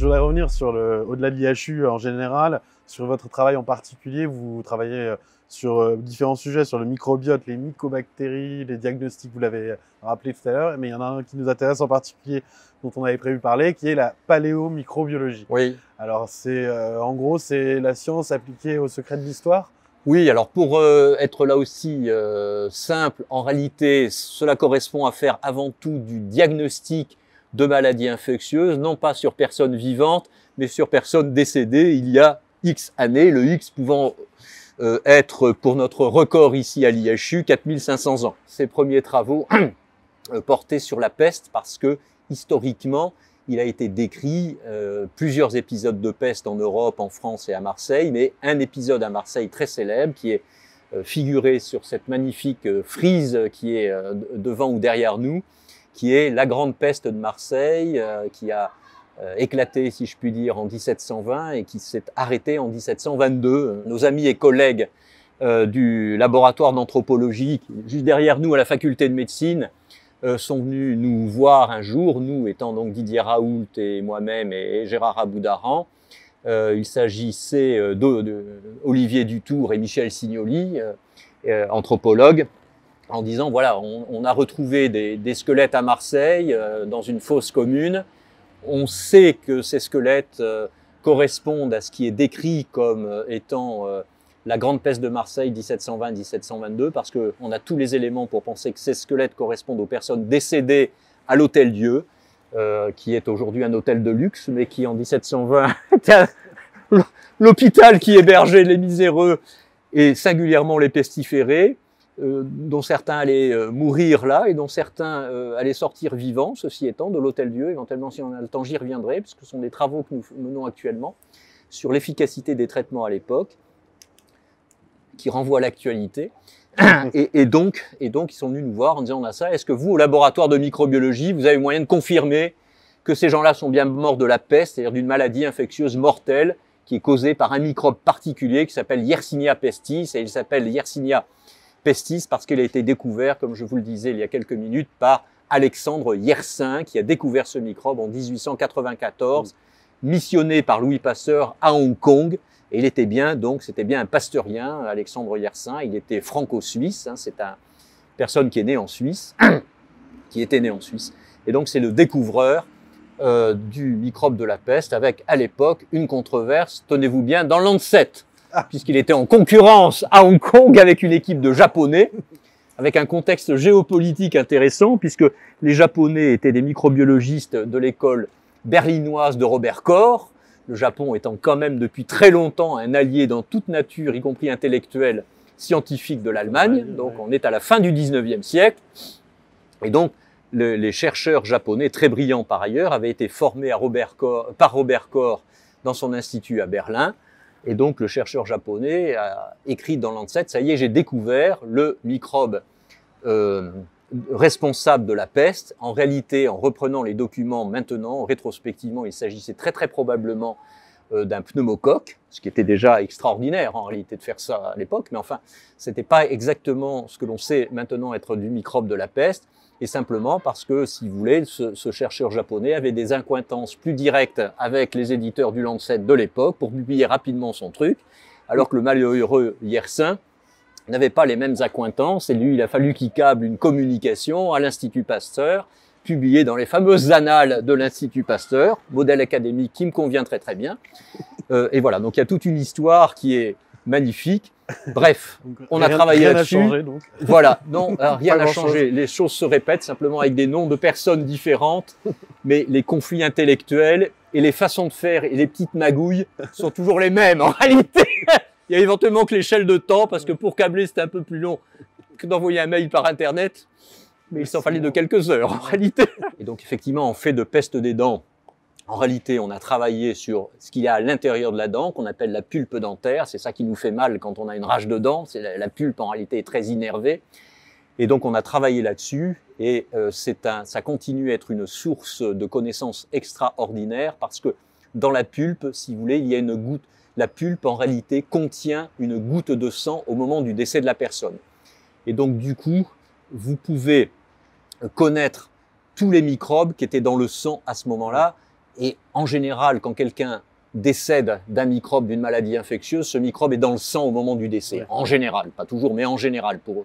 Je voudrais revenir sur au-delà de l'IHU en général, sur votre travail en particulier. Vous travaillez sur différents sujets, sur le microbiote, les mycobactéries, les diagnostics, vous l'avez rappelé tout à l'heure, mais il y en a un qui nous intéresse en particulier, dont on avait prévu de parler, qui est la paléomicrobiologie. Oui. Alors, en gros, c'est la science appliquée aux secrets de l'histoire. Oui, alors pour être là aussi simple, en réalité, cela correspond à faire avant tout du diagnostic de maladies infectieuses, non pas sur personnes vivantes, mais sur personnes décédées il y a X années, le X pouvant être pour notre record ici à l'IHU 4500 ans. Ces premiers travaux portaient sur la peste parce que historiquement, il a été décrit plusieurs épisodes de peste en Europe, en France et à Marseille, mais un épisode à Marseille très célèbre qui est figuré sur cette magnifique frise qui est devant ou derrière nous, qui est la grande peste de Marseille, qui a éclaté, si je puis dire, en 1720 et qui s'est arrêtée en 1722. Nos amis et collègues du laboratoire d'anthropologie, juste derrière nous à la faculté de médecine, sont venus nous voir un jour, nous étant donc Didier Raoult et moi-même et Gérard Aboudaran. Il s'agissait d'Olivier Dutour et Michel Signoli, anthropologues, en disant voilà, on a retrouvé des squelettes à Marseille dans une fosse commune. On sait que ces squelettes correspondent à ce qui est décrit comme étant la grande peste de Marseille 1720-1722 parce qu'on a tous les éléments pour penser que ces squelettes correspondent aux personnes décédées à l'Hôtel-Dieu, qui est aujourd'hui un hôtel de luxe, mais qui en 1720 était l'hôpital qui hébergeait les miséreux et singulièrement les pestiférés, dont certains allaient mourir là et dont certains allaient sortir vivants, ceci étant, de l'Hôtel-Dieu. Éventuellement, si on a le temps, j'y reviendrai, puisque ce sont des travaux que nous menons actuellement sur l'efficacité des traitements à l'époque, qui renvoie à l'actualité. Et donc, ils sont venus nous voir en disant, on a ça, est-ce que vous, au laboratoire de microbiologie, vous avez moyen de confirmer que ces gens-là sont bien morts de la peste, c'est-à-dire d'une maladie infectieuse mortelle qui est causée par un microbe particulier qui s'appelle Yersinia pestis, et il s'appelle Yersinia pestis parce qu'il a été découvert, comme je vous le disais il y a quelques minutes, par Alexandre Yersin, qui a découvert ce microbe en 1894, missionné par Louis Pasteur à Hong Kong. Et il était bien, donc, c'était bien un pasteurien, Alexandre Yersin. Il était franco-suisse. Hein, c'est une personne qui est née en Suisse, qui était née en Suisse. Et donc, c'est le découvreur du microbe de la peste, avec, à l'époque, une controverse, tenez-vous bien, dans Lancet, puisqu'il était en concurrence à Hong Kong avec une équipe de Japonais, avec un contexte géopolitique intéressant, puisque les Japonais étaient des microbiologistes de l'école berlinoise de Robert Koch, le Japon étant quand même depuis très longtemps un allié dans toute nature, y compris intellectuelle, scientifique de l'Allemagne. Donc on est à la fin du 19e siècle. Et donc les chercheurs japonais, très brillants par ailleurs, avaient été formés par Robert Koch dans son institut à Berlin. Et donc le chercheur japonais a écrit dans Lancet, ça y est, j'ai découvert le microbe responsable de la peste. En réalité, en reprenant les documents maintenant, rétrospectivement, il s'agissait très très probablement d'un pneumocoque, ce qui était déjà extraordinaire en réalité de faire ça à l'époque, mais enfin, c'était pas exactement ce que l'on sait maintenant être du microbe de la peste, et simplement parce que, si vous voulez, ce chercheur japonais avait des accointances plus directes avec les éditeurs du Lancet de l'époque pour publier rapidement son truc, alors que le malheureux Yersin n'avait pas les mêmes accointances, et lui, il a fallu qu'il câble une communication à l'Institut Pasteur, publiée dans les fameuses annales de l'Institut Pasteur, modèle académique qui me convient très très bien. Et voilà, donc il y a toute une histoire qui est magnifique. Bref, on a travaillé là-dessus. Rien n'a changé, donc. Voilà, non, rien n'a changé. Les choses se répètent simplement avec des noms de personnes différentes, mais les conflits intellectuels et les façons de faire et les petites magouilles sont toujours les mêmes en réalité. Il y a éventuellement que l'échelle de temps, parce que pour câbler, c'était un peu plus long que d'envoyer un mail par Internet. Mais il s'en fallait de quelques heures, en réalité. Et donc, effectivement, en fait de peste des dents, en réalité, on a travaillé sur ce qu'il y a à l'intérieur de la dent, qu'on appelle la pulpe dentaire. C'est ça qui nous fait mal quand on a une rage de dents. C'est la pulpe, en réalité, est très innervée. Et donc, on a travaillé là-dessus. Et ça continue à être une source de connaissances extraordinaires, parce que dans la pulpe, si vous voulez, il y a une goutte. La pulpe, en réalité, contient une goutte de sang au moment du décès de la personne. Et donc, du coup, vous pouvez connaître tous les microbes qui étaient dans le sang à ce moment-là, Et en général, quand quelqu'un décède d'un microbe, d'une maladie infectieuse, ce microbe est dans le sang au moment du décès. Ouais. En général, pas toujours, mais en général, pour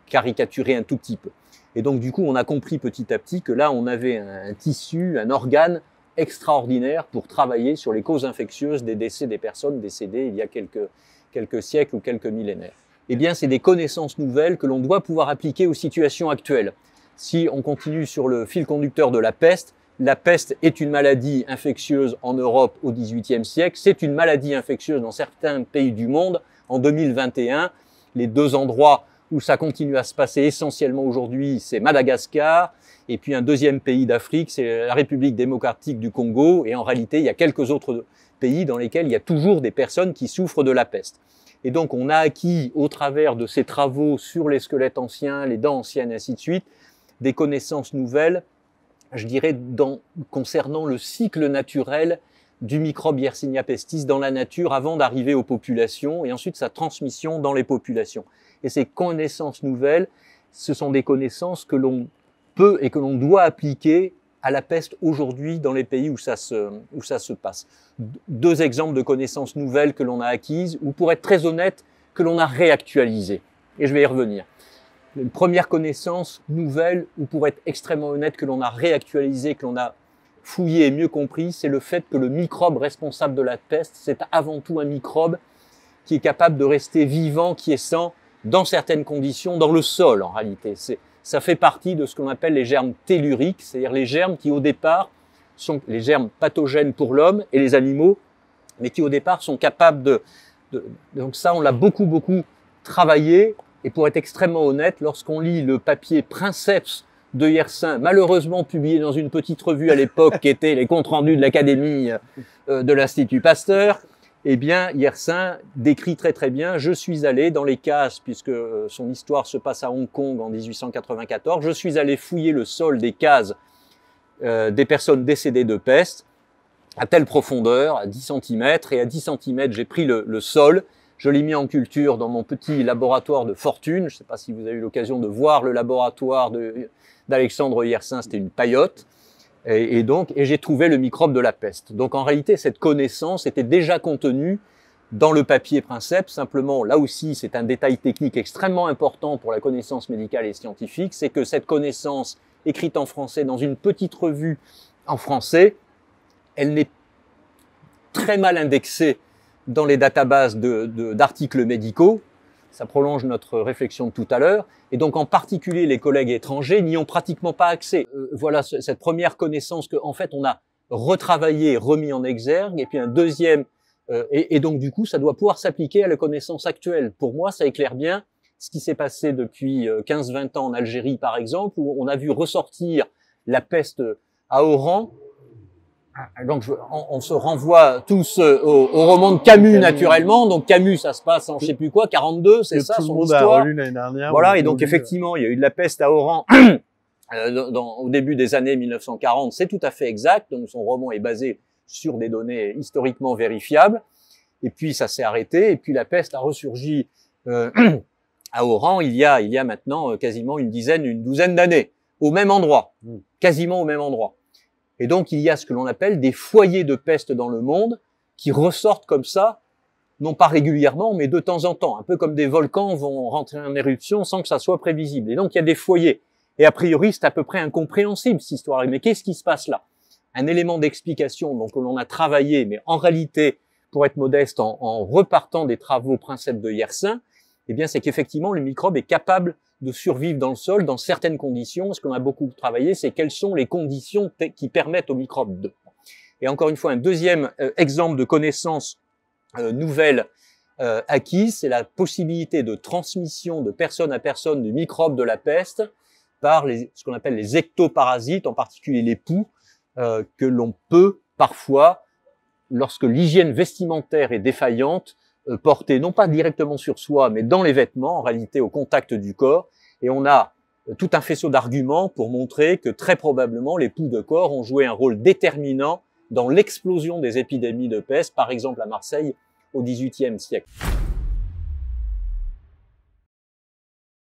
caricaturer un tout petit peu. Et donc, du coup, on a compris petit à petit que là, on avait un tissu, un organe extraordinaire pour travailler sur les causes infectieuses des décès des personnes décédées il y a quelques siècles ou quelques millénaires. Eh bien, c'est des connaissances nouvelles que l'on doit pouvoir appliquer aux situations actuelles. Si on continue sur le fil conducteur de la peste est une maladie infectieuse en Europe au XVIIIe siècle, c'est une maladie infectieuse dans certains pays du monde en 2021. Les deux endroits où ça continue à se passer essentiellement aujourd'hui, c'est Madagascar, et puis un deuxième pays d'Afrique, c'est la République démocratique du Congo, et en réalité, il y a quelques autres pays dans lesquels il y a toujours des personnes qui souffrent de la peste. Et donc, on a acquis, au travers de ces travaux sur les squelettes anciens, les dents anciennes, et ainsi de suite, des connaissances nouvelles, je dirais, concernant le cycle naturel du microbe Yersinia pestis dans la nature avant d'arriver aux populations, et ensuite sa transmission dans les populations. Et ces connaissances nouvelles, ce sont des connaissances que l'on peut et que l'on doit appliquer à la peste aujourd'hui dans les pays où ça se passe. Deux exemples de connaissances nouvelles que l'on a acquises, ou pour être très honnête, que l'on a réactualisées. Et je vais y revenir. Une première connaissance nouvelle, ou pour être extrêmement honnête, que l'on a réactualisée, que l'on a fouillé et mieux compris, c'est le fait que le microbe responsable de la peste, c'est avant tout un microbe qui est capable de rester vivant, quiescent, dans certaines conditions, dans le sol en réalité. Ça fait partie de ce qu'on appelle les germes telluriques, c'est-à-dire les germes qui au départ sont les germes pathogènes pour l'homme et les animaux, mais qui au départ sont capables donc ça, on l'a beaucoup travaillé, et pour être extrêmement honnête, lorsqu'on lit le papier Princeps de Yersin, malheureusement publié dans une petite revue à l'époque qui était les comptes rendus de l'Académie de l'Institut Pasteur, eh bien, Yersin décrit très bien, je suis allé dans les cases, puisque son histoire se passe à Hong Kong en 1894, je suis allé fouiller le sol des cases des personnes décédées de peste, à telle profondeur, à 10 cm, et à 10 cm, j'ai pris le sol, je l'ai mis en culture dans mon petit laboratoire de fortune, je ne sais pas si vous avez eu l'occasion de voir le laboratoire d'Alexandre Yersin, c'était une paillote, et j'ai trouvé le microbe de la peste. Donc en réalité, cette connaissance était déjà contenue dans le papier Princeps. Simplement, là aussi, c'est un détail technique extrêmement important pour la connaissance médicale et scientifique, c'est que cette connaissance écrite en français dans une petite revue en français, elle n'est très mal indexée dans les databases d'articles médicaux. Ça prolonge notre réflexion de tout à l'heure. Et donc, en particulier, les collègues étrangers n'y ont pratiquement pas accès. Voilà cette première connaissance que, en fait, on a retravaillé, remis en exergue. Et puis un deuxième, et donc, du coup, ça doit pouvoir s'appliquer à la connaissance actuelle. Pour moi, ça éclaire bien ce qui s'est passé depuis 15-20 ans en Algérie, par exemple, où on a vu ressortir la peste à Oran. Donc, on se renvoie tous au roman de Camus, naturellement. Donc, Camus, ça se passe en je sais plus quoi, 42, c'est ça, son histoire. Tout le monde a relu l'année dernière. Voilà, et donc, effectivement, il y a eu de la peste à Oran au début des années 1940. C'est tout à fait exact. Donc, son roman est basé sur des données historiquement vérifiables. Et puis, ça s'est arrêté. Et puis, la peste a ressurgi à Oran il y a maintenant quasiment une douzaine d'années, au même endroit, quasiment au même endroit. Et donc, il y a ce que l'on appelle des foyers de peste dans le monde qui ressortent comme ça, non pas régulièrement, mais de temps en temps, un peu comme des volcans vont rentrer en éruption sans que ça soit prévisible. Et donc, il y a des foyers. Et a priori, c'est à peu près incompréhensible, cette histoire. Mais qu'est-ce qui se passe là? Un élément d'explication, donc, que l'on a travaillé, mais en réalité, pour être modeste, en repartant des travaux Princeps de Yersin, eh bien, c'est qu'effectivement, le microbe est capable de survivre dans le sol dans certaines conditions. Ce qu'on a beaucoup travaillé, c'est quelles sont les conditions qui permettent au microbe de. Et encore une fois, un deuxième exemple de connaissance nouvelle acquise, c'est la possibilité de transmission de personne à personne du microbe de la peste par ce qu'on appelle les ectoparasites, en particulier les poux, que l'on peut parfois, lorsque l'hygiène vestimentaire est défaillante, porter non pas directement sur soi, mais dans les vêtements, en réalité au contact du corps. Et on a tout un faisceau d'arguments pour montrer que très probablement les poux de corps ont joué un rôle déterminant dans l'explosion des épidémies de peste, par exemple à Marseille au XVIIIe siècle.